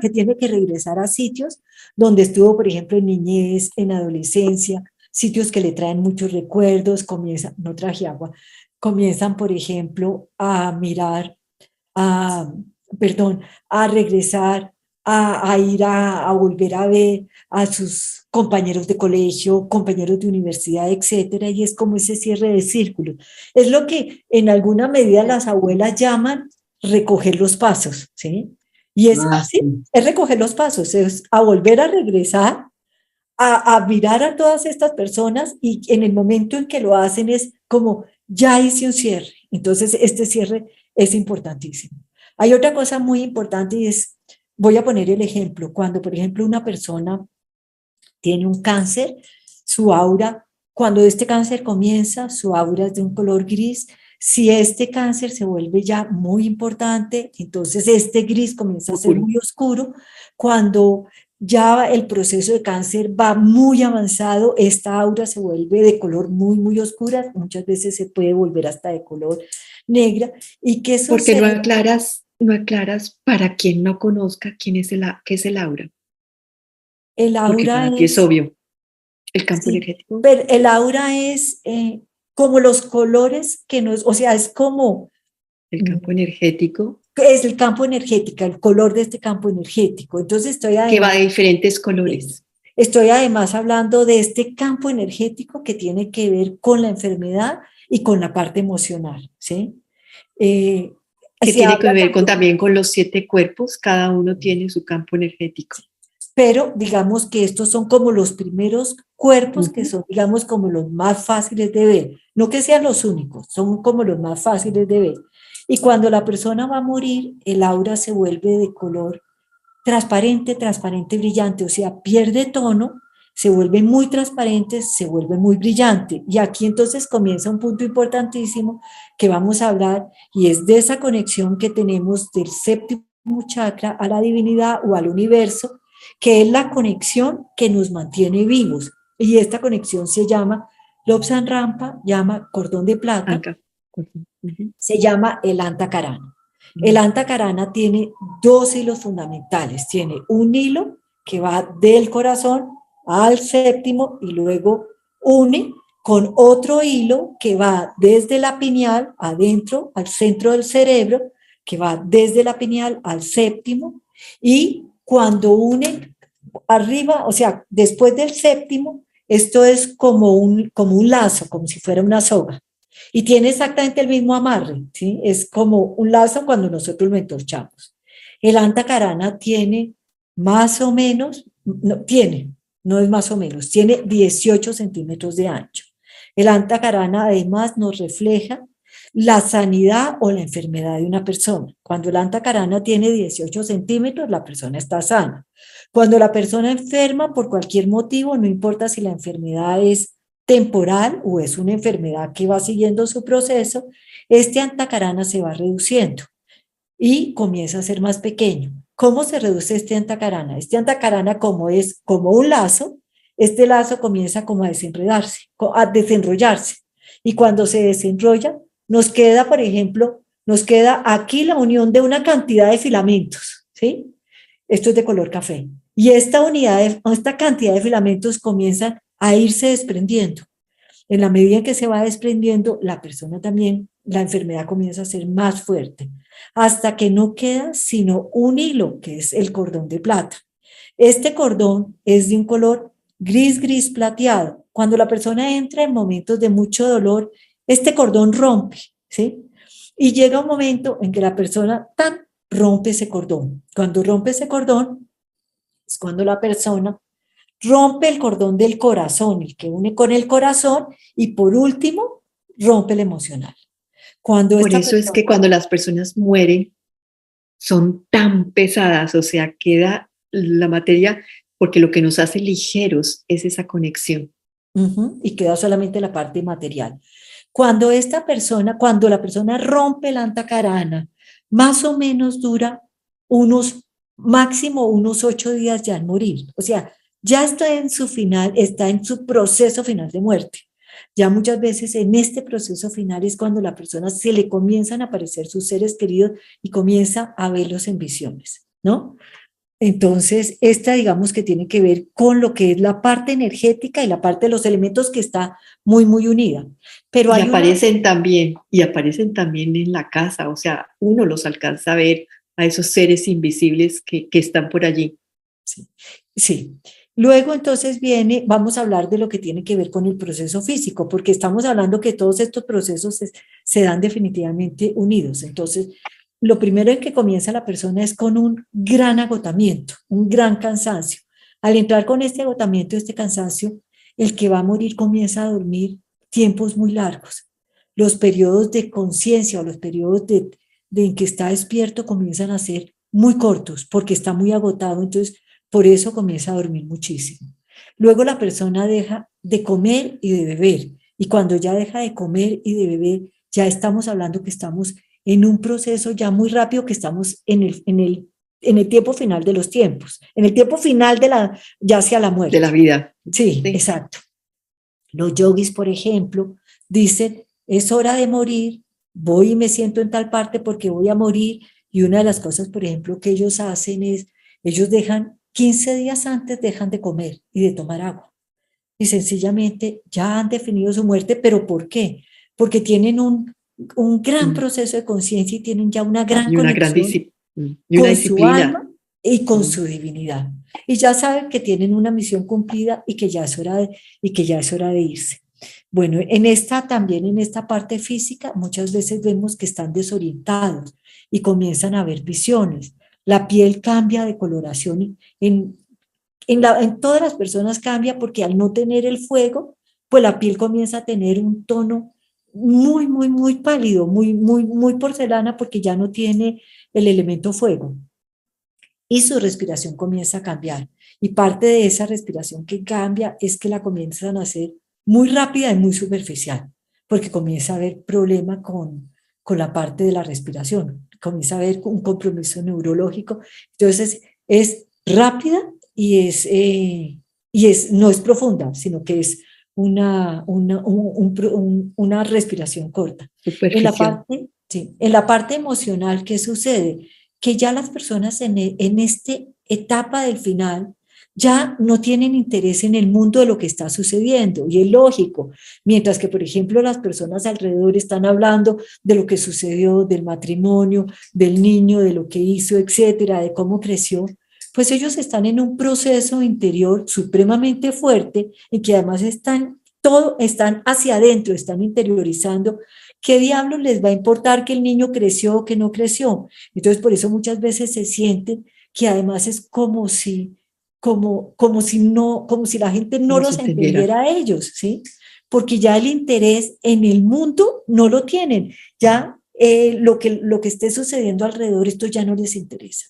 que tiene que regresar a sitios donde estuvo, por ejemplo, en niñez, en adolescencia, sitios que le traen muchos recuerdos. Comienzan, no traje agua, comienzan, por ejemplo, a mirar, a, perdón, a regresar, a ir a volver a ver a sus compañeros de colegio, compañeros de universidad, etcétera, y es como ese cierre de círculo. Es lo que en alguna medida las abuelas llaman recoger los pasos, ¿sí? Y es Ah, así, sí. es recoger los pasos, es a volver a regresar, a mirar a todas estas personas, y en el momento en que lo hacen es como, ya hice un cierre. Entonces, este cierre es importantísimo. Hay otra cosa muy importante y es, voy a poner el ejemplo, cuando, por ejemplo, una persona tiene un cáncer, su aura, cuando este cáncer comienza, su aura es de un color gris. Si este cáncer se vuelve ya muy importante, entonces este gris comienza a ser oscuro. muy oscuro. Cuando ya el proceso de cáncer va muy avanzado, esta aura se vuelve de color muy, muy oscura, muchas veces se puede volver hasta de color negra. ¿Y qué Porque no sucede? aclaras para quien no conozca qué es el aura, El porque aura para ti es es, obvio, el campo sí, energético, pero el aura es como los colores que nos, o sea, es como, el campo energético es el campo energético, el color de este campo energético. Entonces que va de diferentes colores. estoy además hablando de este campo energético que tiene que ver con la enfermedad y con la parte emocional, ¿sí? Eh, Que Se tiene que habla ver con, también, también con los 7 cuerpos, cada uno tiene su campo energético. pero digamos que estos son como los primeros cuerpos que Ujú. son, digamos, como los más fáciles de ver. No que sean los únicos, son como los más fáciles de ver. Y cuando la persona va a morir, el aura se vuelve de color transparente, transparente, brillante, o sea, pierde tono, se vuelve muy transparente, se vuelve muy brillante. Y aquí entonces comienza un punto importantísimo que vamos a hablar y es de esa conexión que tenemos del séptimo chakra a la divinidad o al universo, que es la conexión que nos mantiene vivos. Y esta conexión se llama, Lobsang Rampa llama cordón de plata, Acá. Ujú. se llama el Antakarana. El Ujú. Antakarana tiene dos hilos fundamentales. Tiene un hilo que va del corazón al séptimo y luego une con otro hilo que va desde la pineal adentro al centro del cerebro, que va desde la pineal al séptimo y cuando une arriba, o sea, después del séptimo, esto es como un lazo, como si fuera una soga. Y tiene exactamente el mismo amarre, ¿sí? Es como un lazo cuando nosotros lo entorchamos. El antacarana tiene más o menos, no, no es más o menos, tiene 18 centímetros de ancho. El antacarana además nos refleja la sanidad o la enfermedad de una persona. Cuando el antacarana tiene 18 centímetros, la persona está sana. Cuando la persona enferma por cualquier motivo, no importa si la enfermedad es temporal o es una enfermedad que va siguiendo su proceso, este antacarana se va reduciendo y comienza a ser más pequeño. ¿Cómo se reduce este antacarana? Este antacarana, como es como un lazo, este lazo comienza como a desenredarse, a desenrollarse. Y cuando se desenrolla, nos queda, por ejemplo, nos queda aquí la unión de una cantidad de filamentos, ¿sí? Esto es de color café. Y esta cantidad de filamentos comienzan a irse desprendiendo. En la medida en que se va desprendiendo, la persona también, la enfermedad comienza a ser más fuerte, hasta que no queda sino un hilo, que es el cordón de plata. Este cordón es de un color gris, gris plateado. Cuando la persona entra en momentos de mucho dolor, este cordón rompe, ¿sí? Y llega un momento en que la persona tan rompe ese cordón. Cuando rompe ese cordón, es cuando la persona rompe el cordón del corazón, el que une con el corazón, y por último, rompe el emocional. Cuando Por esta eso es persona, que cuando las personas mueren son tan pesadas, o sea, queda la materia, porque lo que nos hace ligeros es esa conexión. y queda solamente la parte material. Cuando la persona rompe la antacarana, más o menos dura máximo unos 8 días ya en morir. O sea, ya está en su final, está en su proceso final de muerte. Ya muchas veces en este proceso final es cuando la persona se le comienzan a aparecer sus seres queridos y comienza a verlos en visiones, ¿no? Entonces, esta digamos que tiene que ver con lo que es la parte energética y la parte de los elementos que está muy, muy unida. Pero hay una, Y aparecen también en la casa, o sea, uno los alcanza a ver a esos seres invisibles que están por allí. sí, sí. Luego entonces vamos a hablar de lo que tiene que ver con el proceso físico, porque estamos hablando que todos estos procesos se dan definitivamente unidos. Entonces, lo primero en que comienza la persona es con un gran agotamiento, un gran cansancio. Al entrar con este agotamiento, este cansancio, el que va a morir comienza a dormir tiempos muy largos. Los periodos de conciencia o los periodos de en que está despierto comienzan a ser muy cortos porque está muy agotado, entonces por eso comienza a dormir muchísimo. Luego la persona deja de comer y de beber. Y cuando ya deja de comer y de beber, ya estamos hablando que estamos en un proceso ya muy rápido, que estamos en el tiempo final de los tiempos, en el tiempo final ya hacia la de la muerte. vida. Sí, Sí. exacto. Los yogis, por ejemplo, dicen, es hora de morir, voy y me siento en tal parte porque voy a morir. Y una de las cosas, por ejemplo, que ellos hacen es, ellos dejan 15 días antes, dejan de comer y de tomar agua. Y sencillamente ya han definido su muerte, pero ¿por qué? Porque tienen un gran Mm. proceso de conciencia y tienen ya una gran Y una gran conexión y una con su disciplina. alma y con Mm. su divinidad. Y ya saben que tienen una misión cumplida y que ya es hora de irse. Bueno, también en esta parte física, muchas veces vemos que están desorientados y comienzan a ver visiones. La piel cambia de coloración en todas las personas cambia porque al no tener el fuego, pues la piel comienza a tener un tono muy, muy, muy pálido, muy, muy, muy porcelana porque ya no tiene el elemento fuego y su respiración comienza a cambiar. Y parte de esa respiración que cambia es que la comienzan a hacer muy rápida y muy superficial, porque comienza a haber problema con la parte de la respiración, comienza a haber un compromiso neurológico. Entonces es rápida no es profunda, sino que es una respiración corta. Superficial. Sí, en la parte emocional, ¿qué sucede? Que ya las personas en esta etapa del final ya no tienen interés en el mundo de lo que está sucediendo, y es lógico, mientras que, por ejemplo, las personas alrededor están hablando de lo que sucedió, del matrimonio, del niño, de lo que hizo, etcétera, de cómo creció, pues ellos están en un proceso interior supremamente fuerte, en que además están hacia adentro, están interiorizando. ¿Qué diablos les va a importar que el niño creció o que no creció? Entonces, por eso muchas veces se sienten que además es como si la gente no No se los entendiera. entendiera a ellos, ¿sí? Porque ya el interés en el mundo no lo tienen, ya lo que esté sucediendo alrededor, esto ya no les interesa.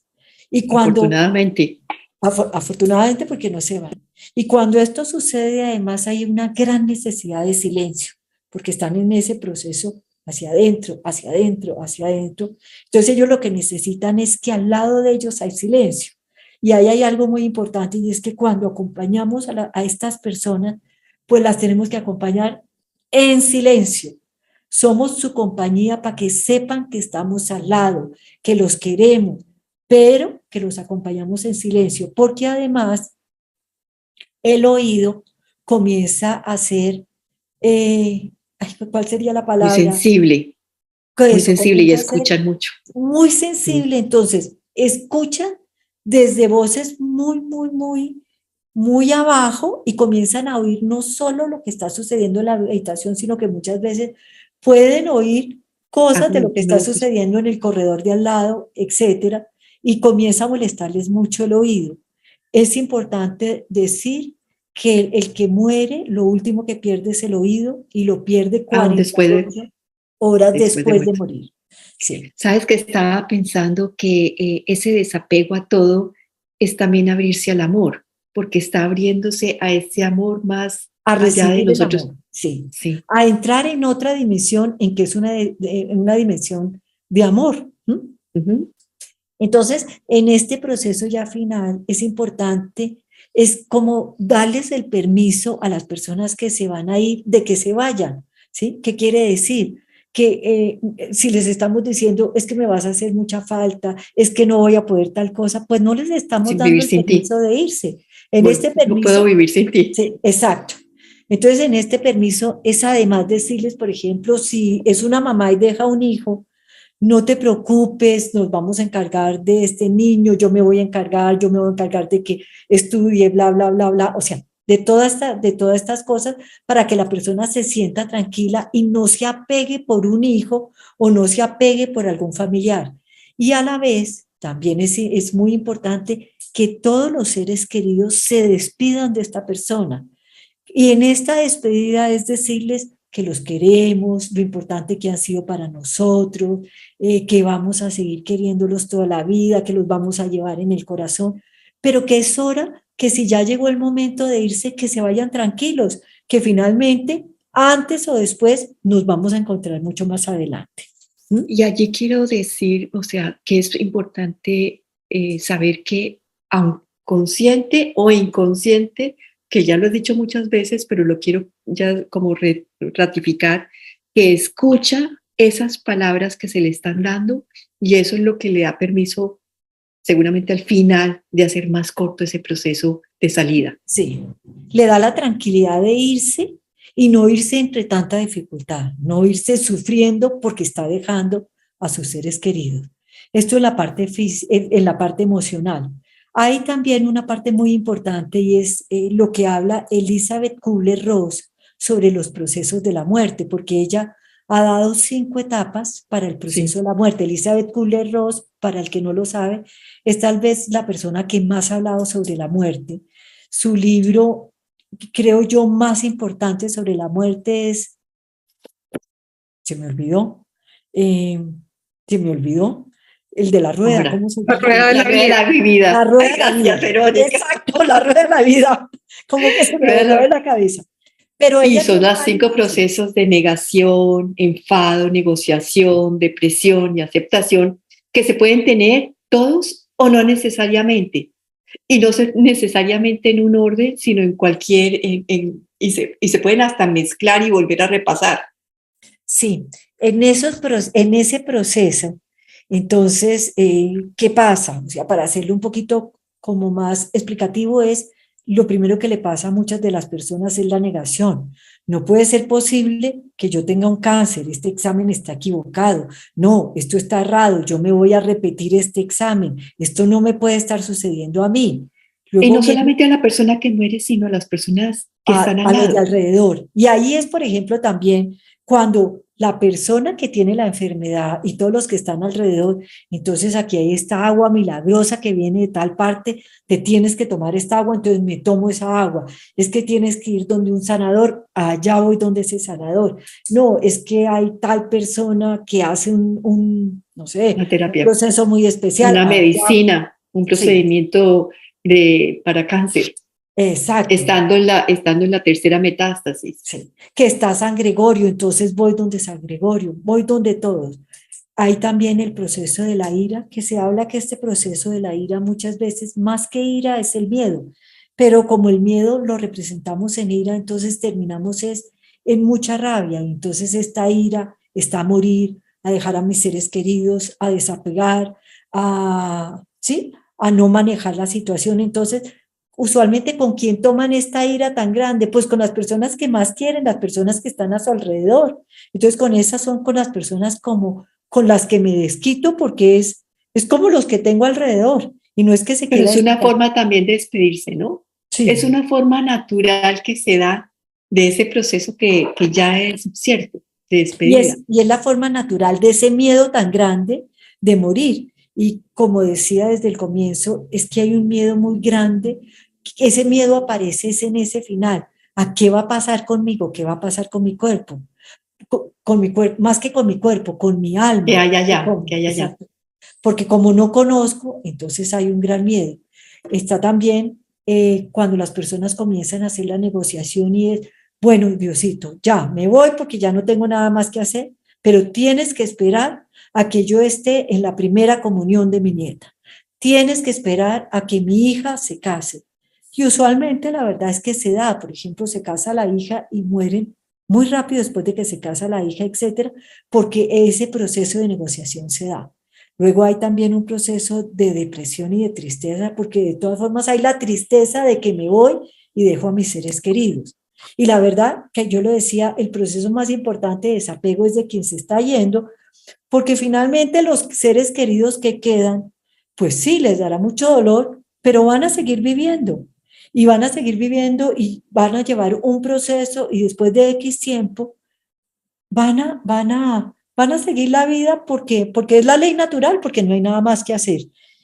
Y cuando, Afortunadamente. afortunadamente porque no se van, y cuando esto sucede, además hay una gran necesidad de silencio, porque están en ese proceso hacia adentro, hacia adentro, hacia adentro. Entonces ellos lo que necesitan es que al lado de ellos hay silencio. Y ahí hay algo muy importante, y es que cuando acompañamos a estas personas, pues las tenemos que acompañar en silencio. Somos su compañía para que sepan que estamos al lado, que los queremos, pero que los acompañamos en silencio, porque además el oído comienza a ser, ¿cuál sería la Muy palabra? sensible. Que Muy eso sensible y comienza a ser escuchan mucho. muy Mm. sensible. Entonces, escuchan desde voces muy, muy, muy, muy abajo y comienzan a oír no solo lo que está sucediendo en la habitación, sino que muchas veces pueden oír cosas de lo que está No, pues, sucediendo en el corredor de al lado, etcétera, y comienza a molestarles mucho el oído. Es importante decir que el que muere, lo último que pierde es el oído y lo pierde aún después 48 horas de después de muerto. morir. Sí. Sabes que estaba pensando que ese desapego a todo es también abrirse al amor, porque está abriéndose a ese amor más A allá de recibir el los otros. amor, sí. Sí. A entrar en otra dimensión, en que es una dimensión de amor. ¿Mm? Ujú. Entonces, en este proceso ya final es importante, es como darles el permiso a las personas que se van a ir de que se vayan, ¿sí? ¿Qué quiere decir? Que si les estamos diciendo, es que me vas a hacer mucha falta, es que no voy a poder tal cosa, pues no les estamos Sin dando vivir el sin ti. permiso de irse. En Bueno, este no puedo permiso, vivir sin ti. sí, exacto. Entonces, en este permiso es además decirles, por ejemplo, si es una mamá y deja un hijo, no te preocupes, nos vamos a encargar de este niño, yo me voy a encargar de que estudie, bla, bla, bla, bla. O sea, de todas estas cosas para que la persona se sienta tranquila y no se apegue por un hijo o no se apegue por algún familiar. Y a la vez, también es muy importante que todos los seres queridos se despidan de esta persona. Y en esta despedida es decirles que los queremos, lo importante que han sido para nosotros, que vamos a seguir queriéndolos toda la vida, que los vamos a llevar en el corazón, pero que es hora que si ya llegó el momento de irse, que se vayan tranquilos, que finalmente, antes o después, nos vamos a encontrar mucho más adelante. ¿Mm? Y allí quiero decir, o sea, que es importante saber que, aun consciente o inconsciente, que ya lo he dicho muchas veces, pero lo quiero ya como ratificar, que escucha esas palabras que se le están dando y eso es lo que le da permiso seguramente al final de hacer más corto ese proceso de salida. Sí, le da la tranquilidad de irse y no irse entre tanta dificultad, no irse sufriendo porque está dejando a sus seres queridos. Esto es la parte, en la parte emocional. Hay también una parte muy importante y es lo que habla Elizabeth Kubler-Ross sobre los procesos de la muerte, porque ella ha dado 5 etapas para el proceso Sí. de la muerte. Elizabeth Kubler-Ross, para el que no lo sabe, es tal vez la persona que más ha hablado sobre la muerte. Su libro, creo yo, más importante sobre la muerte es, se me olvidó, eh, se me olvidó, el de la rueda, Ahora, ¿cómo se la llama? rueda de la vida. La Ay, rueda de la gracias, vida. Verónica. Exacto, la rueda de la vida. Como que se me borró de la cabeza. Pero Y ella son tiene los varios 5 procesos. procesos de negación, enfado, negociación, depresión y aceptación que se pueden tener todos o no necesariamente. Y no necesariamente en un orden, sino en cualquier, y se pueden hasta mezclar y volver a repasar. Sí, en ese proceso, entonces, ¿qué pasa? O sea, para hacerlo un poquito como más explicativo es, lo primero que le pasa a muchas de las personas es la negación. No puede ser posible que yo tenga un cáncer, este examen está equivocado. No, esto está errado, yo me voy a repetir este examen. Esto no me puede estar sucediendo a mí. Y Luego no viene solamente a la persona que muere, sino a las personas que están al a los de lado. alrededor. Y ahí es, por ejemplo, también cuando la persona que tiene la enfermedad y todos los que están alrededor, entonces aquí hay esta agua milagrosa que viene de tal parte, te tienes que tomar esta agua, entonces me tomo esa agua. Es que tienes que ir donde un sanador, allá voy donde ese sanador. No, es que hay tal persona que hace no sé, Una un terapia, proceso muy especial, una allá, medicina, un sí, procedimiento para cáncer, exacto. estando en la tercera metástasis. Sí, que está San Gregorio, entonces voy donde San Gregorio, voy donde todos. Hay también el proceso de la ira, que se habla que este proceso de la ira muchas veces, más que ira, es el miedo, pero como el miedo lo representamos en ira, entonces terminamos es en mucha rabia, entonces esta ira está a morir, a dejar a mis seres queridos, a desapegar, ¿sí? A no manejar la situación, entonces usualmente con quién toman esta ira tan grande, pues con las personas que más quieren, las personas que están a su alrededor. Entonces con esas son con las personas como con las que me desquito porque es como los que tengo alrededor y no es que se Pero quiera es una desquitar. forma también de despedirse, ¿no? Es Sí, una forma natural que se da de ese proceso que ya es cierto, de despedida. y es la forma natural de ese miedo tan grande de morir. Y como decía desde el comienzo, es que hay un miedo muy grande, ese miedo aparece es en ese final. ¿A qué va a pasar conmigo? ¿Qué va a pasar con mi cuerpo? Con mi cuerpo, más que con mi cuerpo, con mi Que alma. haya ya, que ¿Cómo? haya ya. Exacto. Porque como no conozco, entonces hay un gran miedo. Está también cuando las personas comienzan a hacer la negociación y es, bueno, Diosito, ya me voy porque ya no tengo nada más que hacer, pero tienes que esperar a que yo esté en la primera comunión de mi nieta. Tienes que esperar a que mi hija se case. Y usualmente la verdad es que se da, por ejemplo, se casa la hija y mueren muy rápido después de que se casa la hija, etcétera, porque ese proceso de negociación se da. Luego hay también un proceso de depresión y de tristeza, porque de todas formas hay la tristeza de que me voy y dejo a mis seres queridos. Y la verdad que yo lo decía, el proceso más importante de desapego es de quien se está yendo, porque finalmente los seres queridos que quedan, pues sí, les dará mucho dolor, pero van a seguir viviendo. Y van a seguir viviendo y van a llevar un proceso y después de X tiempo van a seguir la vida porque es la ley natural, porque no hay nada más que hacer.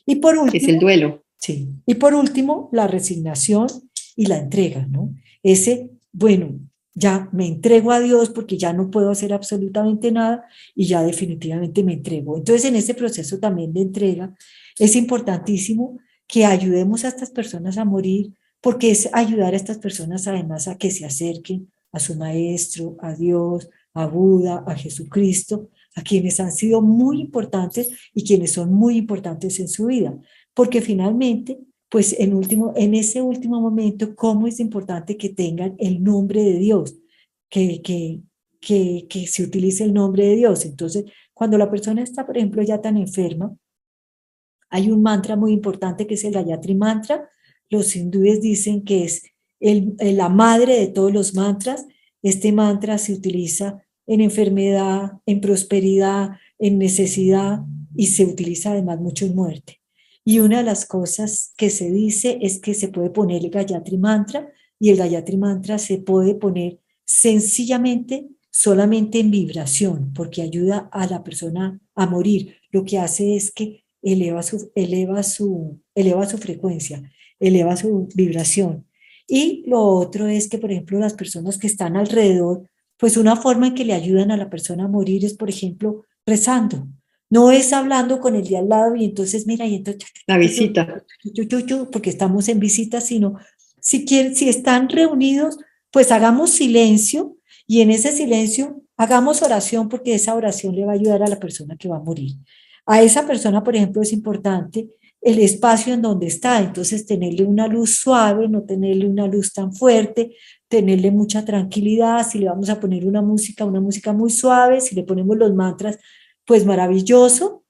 Y por Es el último, duelo. sí, y por último, la resignación y la entrega, ¿no? Ese, bueno, ya me entrego a Dios porque ya no puedo hacer absolutamente nada y ya definitivamente me entrego. Entonces, en ese proceso también de entrega, es importantísimo que ayudemos a estas personas a morir porque es ayudar a estas personas además a que se acerquen a su maestro, a Dios, a Buda, a Jesucristo, a quienes han sido muy importantes y quienes son muy importantes en su vida, porque finalmente, pues en ese último momento, cómo es importante que tengan el nombre de Dios, que, que, que se utilice el nombre de Dios. Entonces, cuando la persona está, por ejemplo, ya tan enferma, hay un mantra muy importante que es el Gayatri Mantra. Los hindúes dicen que es la madre de todos los mantras. Este mantra se utiliza en enfermedad, en prosperidad, en necesidad y se utiliza además mucho en muerte. Y una de las cosas que se dice es que se puede poner el Gayatri Mantra y el Gayatri Mantra se puede poner sencillamente solamente en vibración porque ayuda a la persona a morir. Lo que hace es que eleva su frecuencia, eleva su vibración. Y lo otro es que, por ejemplo, las personas que están alrededor, pues una forma en que le ayudan a la persona a morir es, por ejemplo, rezando. No es hablando con el de al lado y entonces, mira, y entonces, La visita. porque estamos en visita, sino si están reunidos, pues hagamos silencio y en ese silencio hagamos oración porque esa oración le va a ayudar a la persona que va a morir. A esa persona, por ejemplo, es importante el espacio en donde está, entonces tenerle una luz suave, no tenerle una luz tan fuerte, tenerle mucha tranquilidad, si le vamos a poner una música muy suave, si le ponemos los mantras, pues maravilloso,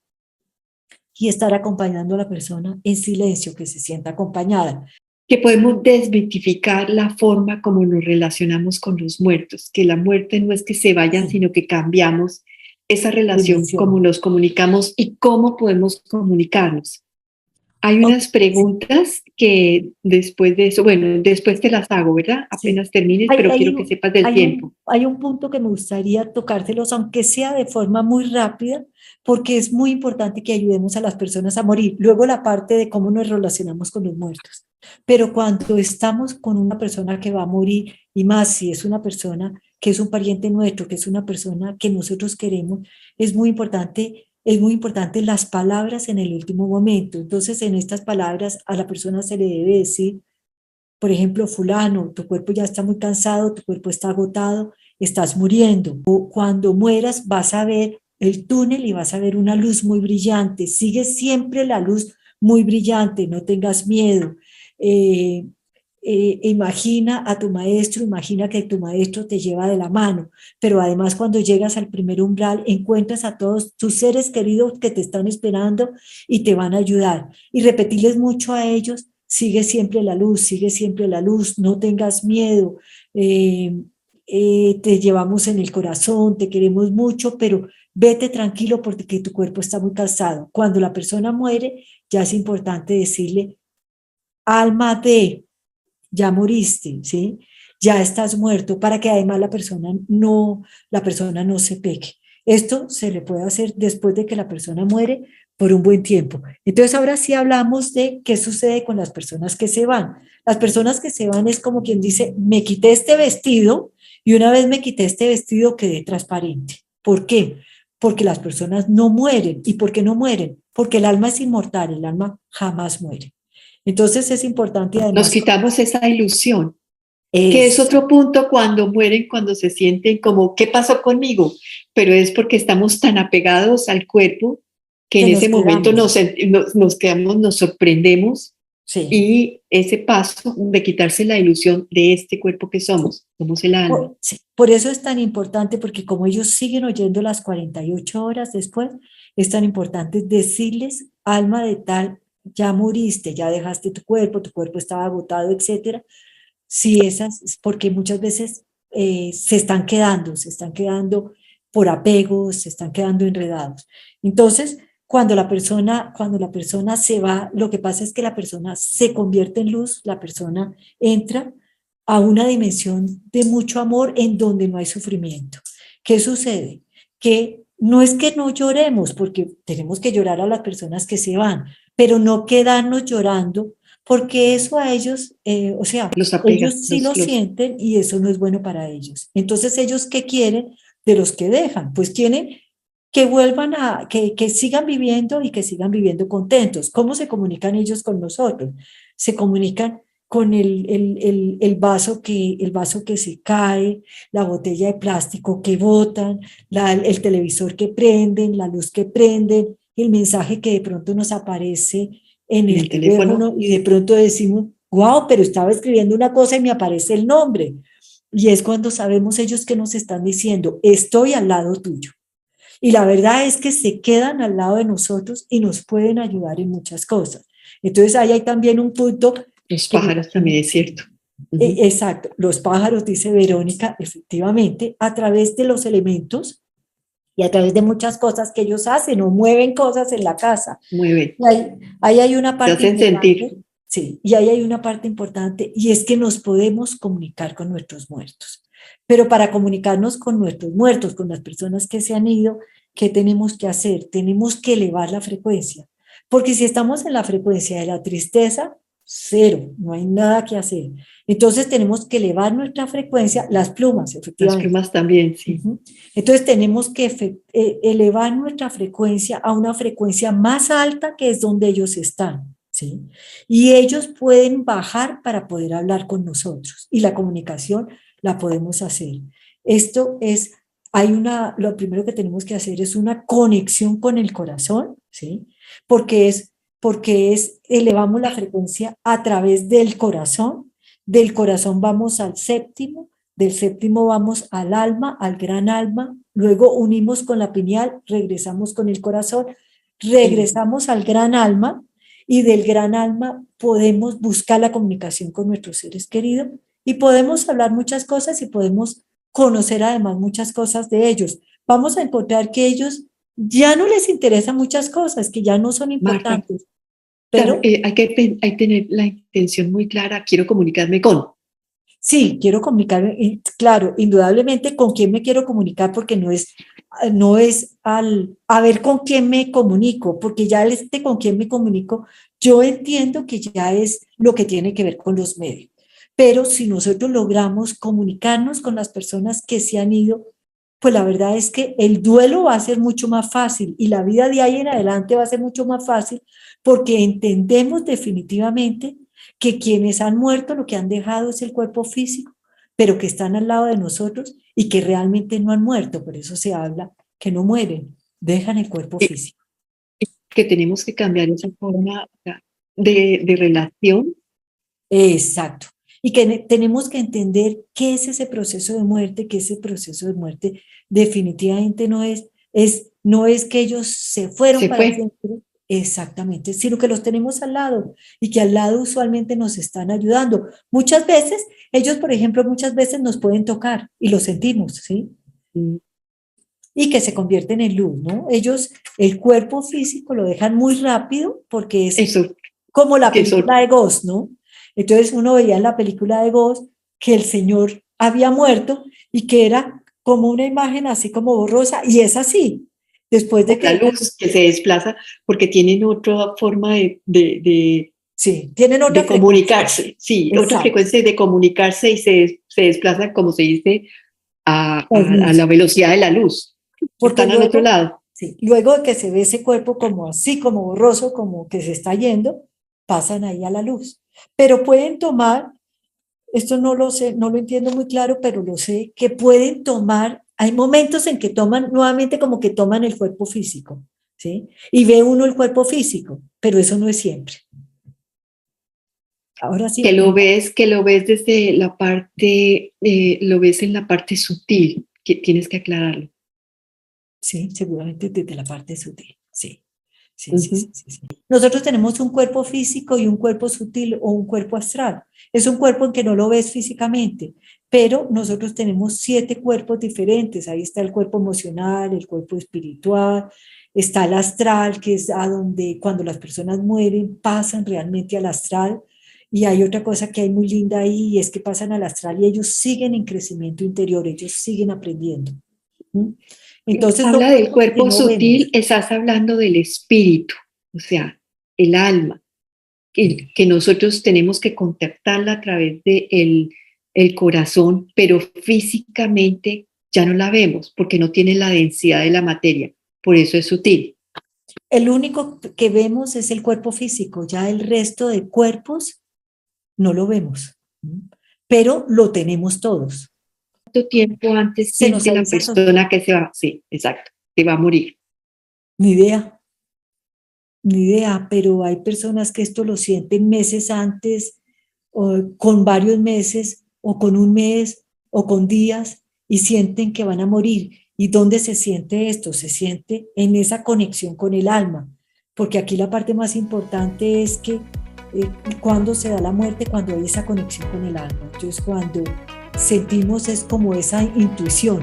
y estar acompañando a la persona en silencio, que se sienta acompañada. Que podemos desmitificar la forma como nos relacionamos con los muertos, que la muerte no es que se vayan, Sí, sino que cambiamos esa relación, cómo emoción. nos comunicamos y cómo podemos comunicarnos. Hay Ok, unas preguntas que después de eso, bueno, después te las hago, ¿verdad? sí. Apenas termines, pero quiero que sepas del tiempo. Hay un punto que me gustaría tocártelos, aunque sea de forma muy rápida, porque es muy importante que ayudemos a las personas a morir. Luego la parte de cómo nos relacionamos con los muertos. Pero cuando estamos con una persona que va a morir, y más si es una persona que es un pariente nuestro, que es una persona que nosotros queremos, es muy importante las palabras en el último momento. Entonces, en estas palabras a la persona se le debe decir, por ejemplo, fulano, tu cuerpo ya está muy cansado, tu cuerpo está agotado, estás muriendo. O cuando mueras vas a ver el túnel y vas a ver una luz muy brillante. Sigue siempre la luz muy brillante, no tengas miedo. Eh, imagina a tu maestro, imagina que tu maestro te lleva de la mano, pero además cuando llegas al primer umbral encuentras a todos tus seres queridos que te están esperando y te van a ayudar. Y repetirles mucho a ellos, sigue siempre la luz, no tengas miedo, te llevamos en el corazón, te queremos mucho, pero vete tranquilo porque tu cuerpo está muy cansado. Cuando la persona muere, ya es importante decirle, alma de, ya moriste, ¿sí? Ya estás muerto, para que además la persona no se pegue. Esto se le puede hacer después de que la persona muere por un buen tiempo. Entonces ahora sí hablamos de qué sucede con las personas que se van. Las personas que se van es como quien dice, me quité este vestido y una vez me quité este vestido quedé transparente. ¿Por qué? Porque las personas no mueren. ¿Y por qué no mueren? Porque el alma es inmortal, el alma jamás muere. Entonces es importante y Nos además quitamos esa ilusión, que es es, otro punto cuando mueren, cuando se sienten como, ¿qué pasó conmigo? Pero es porque estamos tan apegados al cuerpo que que en nos ese momento quedamos, nos quedamos, nos sorprendemos sí. y ese paso de quitarse la ilusión de este cuerpo que somos el alma. Sí. Por eso es tan importante, porque como ellos siguen oyendo las 48 horas después, es tan importante decirles, alma de tal, ya moriste, ya dejaste tu cuerpo estaba agotado, etcétera. Si esas, porque muchas veces se están quedando por apegos, se están quedando enredados. Entonces, cuando la persona se va, lo que pasa es que la persona se convierte en luz, la persona entra a una dimensión de mucho amor en donde no hay sufrimiento. ¿Qué sucede? Que no es que no lloremos, porque tenemos que llorar a las personas que se van, pero no quedarnos llorando, porque eso a ellos, o sea, Los apega, ellos sí lo sienten y eso no es bueno para ellos. Entonces, ¿ellos qué quieren de los que dejan? Pues quieren que vuelvan que sigan viviendo y que sigan viviendo contentos. ¿Cómo se comunican ellos con nosotros? Se comunican con el vaso que se cae, la botella de plástico que botan, el televisor que prenden, la luz que prenden, el mensaje que de pronto nos aparece en En el el teléfono. teléfono y de pronto decimos, wow, pero estaba escribiendo una cosa y me aparece el nombre. Y es cuando sabemos ellos que nos están diciendo, estoy al lado tuyo. Y la verdad es que se quedan al lado de nosotros y nos pueden ayudar en muchas cosas. Entonces ahí hay también un punto Los que pájaros también es cierto. exacto, los pájaros, dice Verónica, efectivamente, a través de los elementos y a través de muchas cosas que ellos hacen o mueven cosas en la casa. Mueven, Y ahí hay una te parte hacen sentir. importante, sí, y ahí hay una parte importante y es que nos podemos comunicar con nuestros muertos. Pero para comunicarnos con nuestros muertos, con las personas que se han ido, ¿qué tenemos que hacer? Tenemos que elevar la frecuencia. Porque si estamos en la frecuencia de la tristeza, cero, no hay nada que hacer. Entonces tenemos que elevar nuestra frecuencia, las plumas, Las efectivamente. plumas también, sí. Entonces tenemos que elevar nuestra frecuencia a una frecuencia más alta que es donde ellos están, ¿sí? Y ellos pueden bajar para poder hablar con nosotros y la comunicación la podemos hacer. Esto es, lo primero que tenemos que hacer es una conexión con el corazón, ¿sí? Porque elevamos la frecuencia a través del corazón vamos al séptimo, del séptimo vamos al gran alma, luego unimos con la pineal, regresamos con el corazón, regresamos al gran alma y del gran alma podemos buscar la comunicación con nuestros seres queridos y podemos hablar muchas cosas y podemos conocer además muchas cosas de ellos. Vamos a encontrar que ellos ya no les interesan muchas cosas, que ya no son Marta, importantes, claro, pero hay que tener la intención muy clara. Quiero comunicarme con. sí, quiero comunicarme, y claro, indudablemente con quién me quiero comunicar, porque no es a ver con quién me comunico, porque ya con quién me comunico, yo entiendo que ya es lo que tiene que ver con los medios. Pero si nosotros logramos comunicarnos con las personas que se han ido, pues la verdad es que el duelo va a ser mucho más fácil y la vida de ahí en adelante va a ser mucho más fácil porque entendemos definitivamente que quienes han muerto lo que han dejado es el cuerpo físico, pero que están al lado de nosotros y que realmente no han muerto. Por eso se habla que no mueren, dejan el cuerpo físico. Que tenemos que cambiar esa forma de relación. Exacto. Y que tenemos que entender qué es ese proceso de muerte, que ese proceso de muerte definitivamente no es que ellos se fueron Se para fue. siempre, exactamente, sino que los tenemos al lado y que al lado usualmente nos están ayudando. Muchas veces, ellos, por ejemplo, muchas veces nos pueden tocar y lo sentimos, ¿sí? Mm, Y que se convierten en luz, ¿no? Ellos, el cuerpo físico lo dejan muy rápido porque es Eso, como la que eso, película de Ghost, ¿no? Entonces uno veía en la película de Ghost que el señor había muerto y que era como una imagen así como borrosa, y es así. Después de la que, luz que se desplaza porque tienen otra forma sí, tienen otra de frecuencia. comunicarse, sí, otra Exacto. frecuencia de comunicarse y se desplaza, como se dice, a la Osmosis. velocidad de la luz. Porque Están al otro luego, lado. sí, luego de que se ve ese cuerpo como así, como borroso, como que se está yendo, pasan ahí a la luz. Pero pueden tomar. Esto no lo sé, no lo entiendo muy claro, pero lo sé, que pueden tomar, hay momentos en que toman, nuevamente como que toman el cuerpo físico, ¿sí? Y ve uno el cuerpo físico, pero eso no es siempre. Ahora sí, Que lo ves desde la parte, lo ves en la parte sutil, que tienes que aclararlo. sí, seguramente desde la parte sutil, sí. Sí, sí, sí, Ujú. sí, sí. Nosotros tenemos un cuerpo físico y un cuerpo sutil o un cuerpo astral. Es un cuerpo en que no lo ves físicamente, pero nosotros tenemos 7 cuerpos diferentes. Ahí está el cuerpo emocional, el cuerpo espiritual, está el astral, que es a donde cuando las personas mueren pasan realmente al astral. Y hay otra cosa que hay muy linda ahí y es que pasan al astral y ellos siguen en crecimiento interior, ellos siguen aprendiendo. ¿Mm? Entonces son Habla del cuerpos que cuerpo no sutil, vemos. estás hablando del espíritu, o sea, el alma, que nosotros tenemos que contactarla a través de el corazón, pero físicamente ya no la vemos porque no tiene la densidad de la materia, por eso es sutil. El único que vemos es el cuerpo físico, ya el resto de cuerpos no lo vemos, pero lo tenemos todos. ¿Cuánto tiempo antes Se nos siente la avisa todo. persona que se va? Sí, exacto, que va a morir. Ni idea, ni idea, pero hay personas que esto lo sienten meses antes, o con varios meses, o con un mes, o con días, y sienten que van a morir. ¿Y dónde se siente esto? Se siente en esa conexión con el alma, porque aquí la parte más importante es que cuando se da la muerte, cuando hay esa conexión con el alma. Entonces, cuando sentimos es como esa intuición,